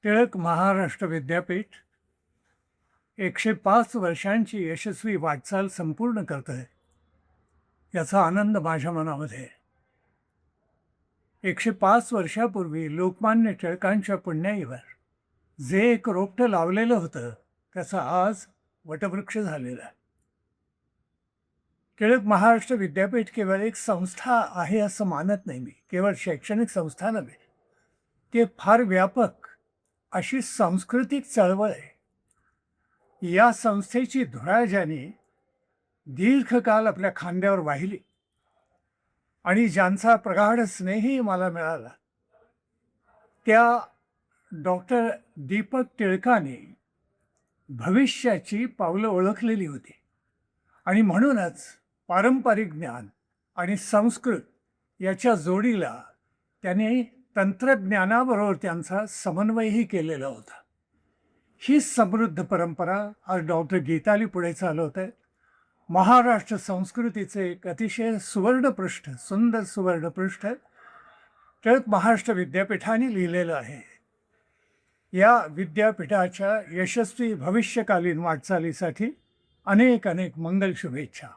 टिळक महाराष्ट्र विद्यापीठ 105 वर्षांची यशस्वी वाटचाल संपूर्ण करत आहे, याचा आनंद माझ्या मनामध्ये आहे. 105 वर्षापूर्वी लोकमान्य टिळकांच्या पुण्याईवर जे एक रोपटं लावलेलं होतं, त्याचा आज वटवृक्ष झालेला आहे. टिळक महाराष्ट्र विद्यापीठ केवळ एक संस्था आहे असं मानत नाही मी. केवळ शैक्षणिक संस्था नव्हे, ते फार व्यापक अशी सांस्कृतिक चळवळ आहे. या संस्थेची धुरा ज्यांनी दीर्घकाल आपल्या खांद्यावर वाहिली आणि ज्यांचा प्रगाढ स्नेहही मला मिळाला, त्या डॉक्टर दीपक टिळकांनी भविष्याची पावलं ओळखलेली होती आणि म्हणूनच पारंपरिक ज्ञान आणि संस्कृत याच्या जोडीला त्याने तंत्रज्ञानाबरोबर त्यांचा समन्वयही केलेला होता. ही समृद्ध परंपरा आज डॉक्टर गीताली पुढे चालवत आहे. महाराष्ट्र संस्कृतीचे एक अतिशय सुवर्णपृष्ठ, सुंदर सुवर्णपृष्ठ टिळक महाराष्ट्र विद्यापीठाने लिहिलेलं आहे. या विद्यापीठाच्या यशस्वी भविष्यकालीन वाटचालीसाठी अनेक अनेक मंगल शुभेच्छा.